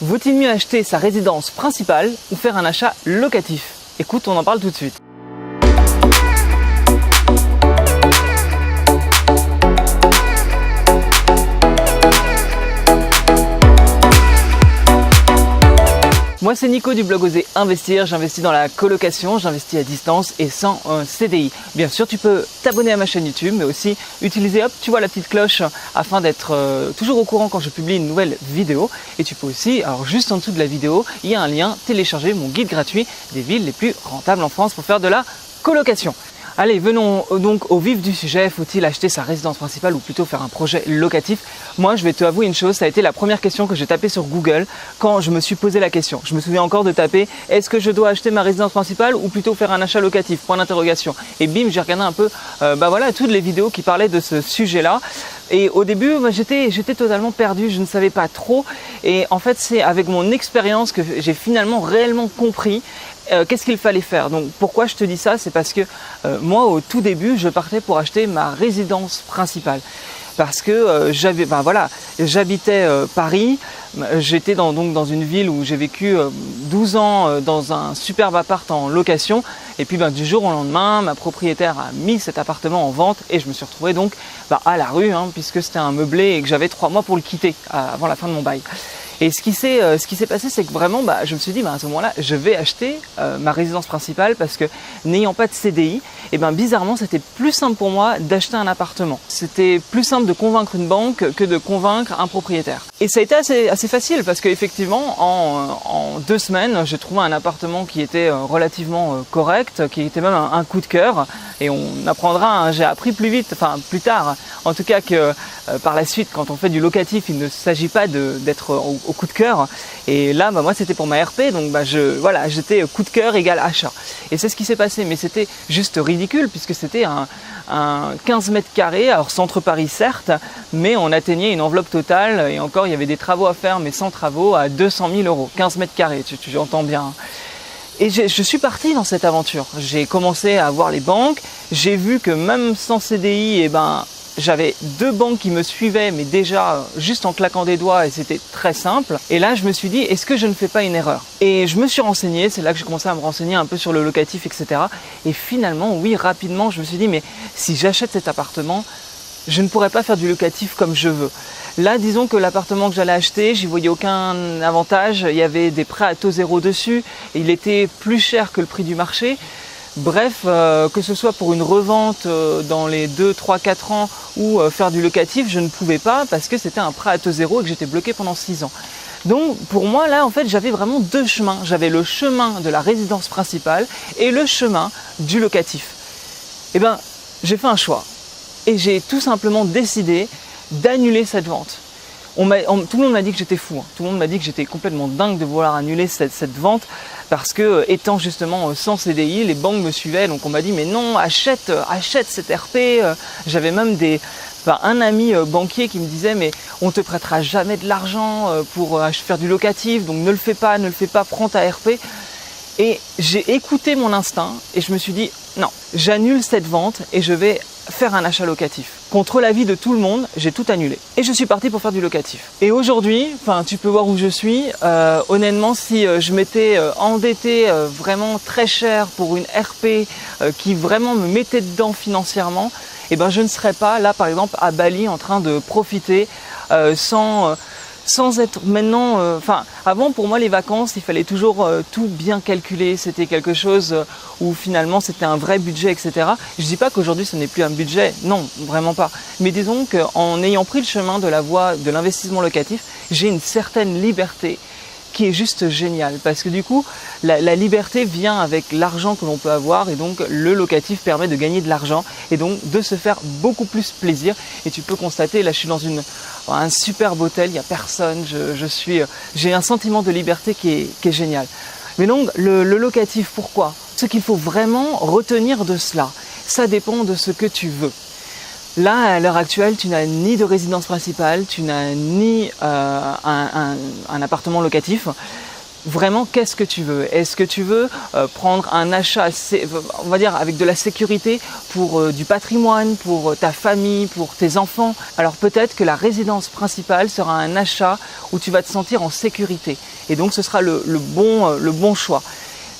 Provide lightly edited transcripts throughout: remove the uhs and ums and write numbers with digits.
Vaut-il mieux acheter sa résidence principale ou faire un achat locatif? Écoute, on en parle tout de suite. Moi c'est Nico du blog Oser Investir, j'investis dans la colocation, j'investis à distance et sans CDI. Bien sûr tu peux t'abonner à ma chaîne YouTube mais aussi utiliser tu vois la petite cloche afin d'être toujours au courant quand je publie une nouvelle vidéo. Et tu peux aussi, alors juste en dessous de la vidéo, il y a un lien, télécharger mon guide gratuit des villes les plus rentables en France pour faire de la colocation. Allez, venons donc au vif du sujet. Faut-il acheter sa résidence principale ou plutôt faire un projet locatif? Moi, je vais te avouer une chose, ça a été la première question que j'ai tapée sur Google quand je me suis posé la question. Je me souviens encore de taper « Est-ce que je dois acheter ma résidence principale ou plutôt faire un achat locatif ?» Point d'interrogation. Et bim, j'ai regardé un peu toutes les vidéos qui parlaient de ce sujet-là. Et au début, j'étais totalement perdu, je ne savais pas trop. Et en fait, c'est avec mon expérience que j'ai finalement réellement compris qu'est-ce qu'il fallait faire. Donc pourquoi je te dis ça? C'est parce que moi au tout début je partais pour acheter ma résidence principale parce que j'habitais Paris, j'étais dans une ville où j'ai vécu 12 ans dans un superbe appart en location et puis du jour au lendemain ma propriétaire a mis cet appartement en vente et je me suis retrouvé donc à la rue puisque c'était un meublé et que j'avais 3 mois pour le quitter avant la fin de mon bail. Et ce qui s'est passé, c'est que vraiment, je me suis dit, à ce moment-là, je vais acheter ma résidence principale parce que n'ayant pas de CDI, bizarrement, c'était plus simple pour moi d'acheter un appartement. C'était plus simple de convaincre une banque que de convaincre un propriétaire. Et ça a été assez facile parce qu'effectivement, en 2 semaines, j'ai trouvé un appartement qui était relativement correct, qui était même un coup de cœur. Et on apprendra, j'ai appris plus tard, en tout cas que par la suite, quand on fait du locatif, il ne s'agit pas d'être au coup de cœur. Et là, moi, c'était pour ma RP, donc j'étais coup de cœur égale achat. Et c'est ce qui s'est passé, mais c'était juste ridicule puisque c'était un 15 mètres carrés, alors centre Paris certes, mais on atteignait une enveloppe totale et encore il y avait des travaux à faire, mais sans travaux, à 200 000 €, 15 mètres carrés, tu entends bien. Et je suis parti dans cette aventure. J'ai commencé à voir les banques. J'ai vu que même sans CDI, j'avais 2 banques qui me suivaient, mais déjà juste en claquant des doigts et c'était très simple. Et là, je me suis dit, est-ce que je ne fais pas une erreur? Et je me suis renseigné, c'est là que j'ai commencé à me renseigner un peu sur le locatif, etc. Et finalement, oui, rapidement, je me suis dit, mais si j'achète cet appartement, je ne pourrais pas faire du locatif comme je veux. Là, disons que l'appartement que j'allais acheter, j'y voyais aucun avantage. Il y avait des prêts à taux zéro dessus. Et il était plus cher que le prix du marché. Bref, que ce soit pour une revente dans les 2, 3, 4 ans ou faire du locatif, je ne pouvais pas parce que c'était un prêt à taux zéro et que j'étais bloqué pendant 6 ans. Donc pour moi, là, en fait, j'avais vraiment 2 chemins. J'avais le chemin de la résidence principale et le chemin du locatif. J'ai fait un choix. Et j'ai tout simplement décidé d'annuler cette vente. Tout le monde m'a dit que j'étais fou. Tout le monde m'a dit que j'étais complètement dingue de vouloir annuler cette vente parce que étant justement sans CDI, les banques me suivaient. Donc on m'a dit mais non, achète cette RP. J'avais même un ami banquier qui me disait mais on te prêtera jamais de l'argent pour faire du locatif. Donc ne le fais pas, prends ta RP. Et j'ai écouté mon instinct et je me suis dit non, j'annule cette vente et je vais faire un achat locatif. Contre l'avis de tout le monde, j'ai tout annulé. Et je suis parti pour faire du locatif. Et aujourd'hui, tu peux voir où je suis. Honnêtement, si je m'étais endetté vraiment très cher pour une RP qui vraiment me mettait dedans financièrement, je ne serais pas là par exemple à Bali en train de profiter sans être maintenant... avant pour moi les vacances, il fallait toujours tout bien calculer. C'était quelque chose où finalement c'était un vrai budget, etc. Je dis pas qu'aujourd'hui ce n'est plus un budget, non, vraiment pas. Mais disons qu'en ayant pris le chemin de la voie de l'investissement locatif, j'ai une certaine liberté qui est juste génial parce que du coup la liberté vient avec l'argent que l'on peut avoir et donc le locatif permet de gagner de l'argent et donc de se faire beaucoup plus plaisir. Et tu peux constater, là je suis dans un superbe hôtel, il n'y a personne, j'ai un sentiment de liberté qui est génial. Mais donc le locatif, pourquoi? Ce qu'il faut vraiment retenir de cela, ça dépend de ce que tu veux. Là, à l'heure actuelle, tu n'as ni de résidence principale, tu n'as ni un appartement locatif. vraiment qu'est-ce que tu veux. Est-ce que tu veux prendre un achat, on va dire, avec de la sécurité pour du patrimoine, pour ta famille, pour tes enfants? Alors peut-être que la résidence principale sera un achat où tu vas te sentir en sécurité. Et donc ce sera le bon choix.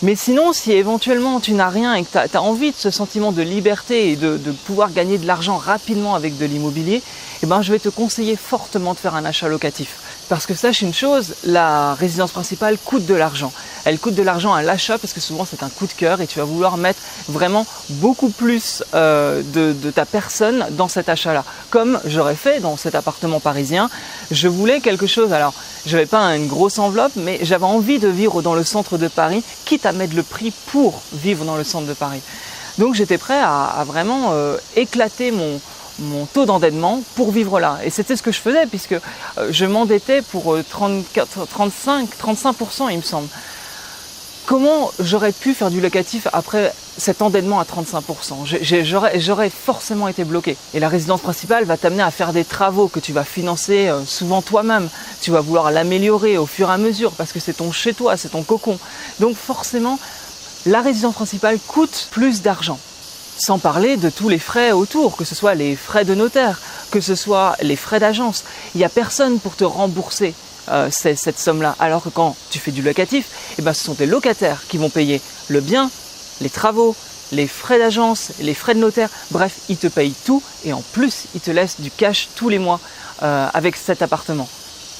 Mais sinon, si éventuellement tu n'as rien et que tu as envie de ce sentiment de liberté et de pouvoir gagner de l'argent rapidement avec de l'immobilier, eh ben, je vais te conseiller fortement de faire un achat locatif. Parce que sache une chose, la résidence principale coûte de l'argent. Elle coûte de l'argent à l'achat parce que souvent c'est un coup de cœur et tu vas vouloir mettre vraiment beaucoup plus de ta personne dans cet achat-là. Comme j'aurais fait dans cet appartement parisien, je voulais quelque chose, alors je n'avais pas une grosse enveloppe, mais j'avais envie de vivre dans le centre de Paris, quitte à mettre le prix pour vivre dans le centre de Paris. Donc j'étais prêt à vraiment éclater mon taux d'endettement pour vivre là. Et c'était ce que je faisais puisque je m'endettais pour 35% il me semble. Comment j'aurais pu faire du locatif après cet endettement à 35%? J'aurais forcément été bloqué. Et la résidence principale va t'amener à faire des travaux que tu vas financer souvent toi-même. Tu vas vouloir l'améliorer au fur et à mesure parce que c'est ton chez-toi, c'est ton cocon. Donc forcément, la résidence principale coûte plus d'argent. Sans parler de tous les frais autour, que ce soit les frais de notaire, que ce soit les frais d'agence. Il n'y a personne pour te rembourser cette somme-là. Alors que quand tu fais du locatif, eh ben, ce sont tes locataires qui vont payer le bien, les travaux, les frais d'agence, les frais de notaire. Bref, ils te payent tout et en plus, ils te laissent du cash tous les mois avec cet appartement.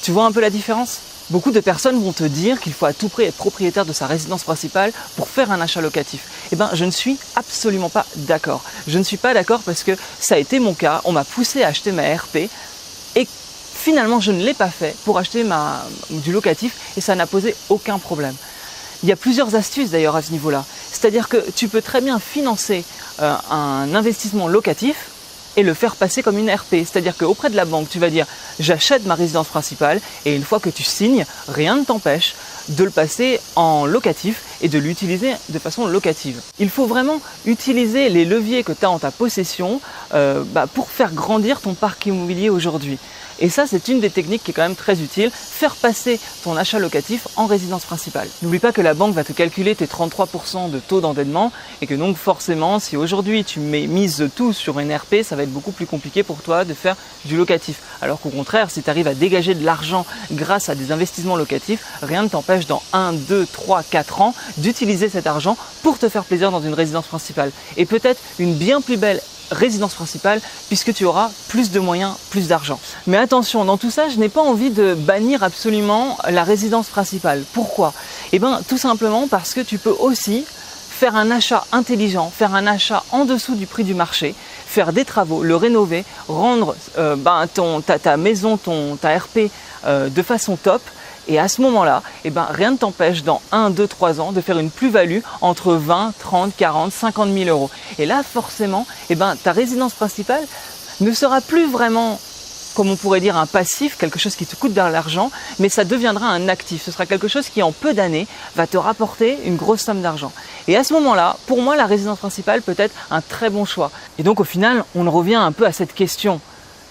Tu vois un peu la différence ? Beaucoup de personnes vont te dire qu'il faut à tout prix être propriétaire de sa résidence principale pour faire un achat locatif. Eh bien, je ne suis absolument pas d'accord. Je ne suis pas d'accord parce que ça a été mon cas. On m'a poussé à acheter ma RP et finalement, je ne l'ai pas fait pour acheter du locatif et ça n'a posé aucun problème. Il y a plusieurs astuces d'ailleurs à ce niveau-là. C'est-à-dire que tu peux très bien financer un investissement locatif et le faire passer comme une RP. C'est-à-dire qu'auprès de la banque, tu vas dire « j'achète ma résidence principale » et une fois que tu signes, rien ne t'empêche de le passer en locatif et de l'utiliser de façon locative. Il faut vraiment utiliser les leviers que tu as en ta possession pour faire grandir ton parc immobilier aujourd'hui. Et ça, c'est une des techniques qui est quand même très utile, faire passer ton achat locatif en résidence principale. N'oublie pas que la banque va te calculer tes 33% de taux d'endettement et que donc forcément, si aujourd'hui tu mises tout sur une RP, ça va être beaucoup plus compliqué pour toi de faire du locatif. Alors qu'au contraire, si tu arrives à dégager de l'argent grâce à des investissements locatifs, rien ne t'empêche dans 1, 2, 3, 4 ans d'utiliser cet argent pour te faire plaisir dans une résidence principale. Et peut-être une bien plus belle résidence principale puisque tu auras plus de moyens, plus d'argent. Mais attention, dans tout ça, je n'ai pas envie de bannir absolument la résidence principale. Pourquoi? Eh bien, tout simplement parce que tu peux aussi faire un achat intelligent, faire un achat en dessous du prix du marché, faire des travaux, le rénover, rendre ta maison, ta RP de façon top. Et à ce moment-là, eh ben, rien ne t'empêche dans 1, 2, 3 ans de faire une plus-value entre 20, 30, 40, 50 000 euros. Et là, forcément, eh ben, ta résidence principale ne sera plus vraiment, comme on pourrait dire, un passif, quelque chose qui te coûte de l'argent, mais ça deviendra un actif. Ce sera quelque chose qui, en peu d'années, va te rapporter une grosse somme d'argent. Et à ce moment-là, pour moi, la résidence principale peut être un très bon choix. Et donc, au final, on en revient un peu à cette question.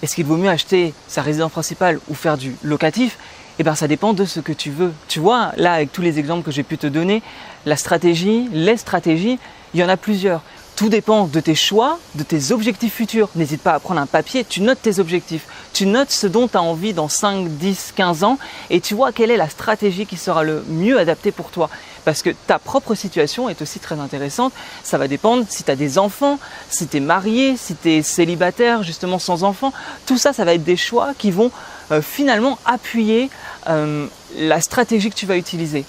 Est-ce qu'il vaut mieux acheter sa résidence principale ou faire du locatif ? Eh bien, ça dépend de ce que tu veux. Tu vois, là, avec tous les exemples que j'ai pu te donner, les stratégies, il y en a plusieurs. Tout dépend de tes choix, de tes objectifs futurs. N'hésite pas à prendre un papier, tu notes tes objectifs. Tu notes ce dont tu as envie dans 5, 10, 15 ans et tu vois quelle est la stratégie qui sera le mieux adaptée pour toi. Parce que ta propre situation est aussi très intéressante. Ça va dépendre si tu as des enfants, si tu es marié, si tu es célibataire, justement sans enfants. Tout ça, ça va être des choix qui vont finalement appuyer la stratégie que tu vas utiliser.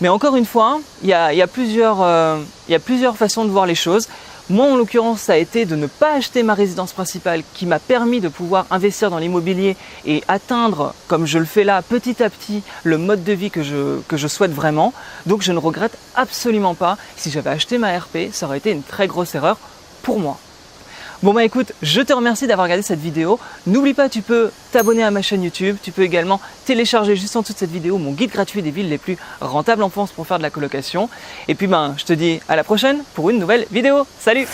Mais encore une fois, il y a plusieurs façons de voir les choses. Moi, en l'occurrence, ça a été de ne pas acheter ma résidence principale qui m'a permis de pouvoir investir dans l'immobilier et atteindre, comme je le fais là, petit à petit, le mode de vie que je souhaite vraiment. Donc, je ne regrette absolument pas. Si j'avais acheté ma RP, ça aurait été une très grosse erreur pour moi. Bon bah écoute, je te remercie d'avoir regardé cette vidéo. N'oublie pas, tu peux t'abonner à ma chaîne YouTube. Tu peux également télécharger juste en dessous de cette vidéo mon guide gratuit des villes les plus rentables en France pour faire de la colocation. Et puis je te dis à la prochaine pour une nouvelle vidéo. Salut!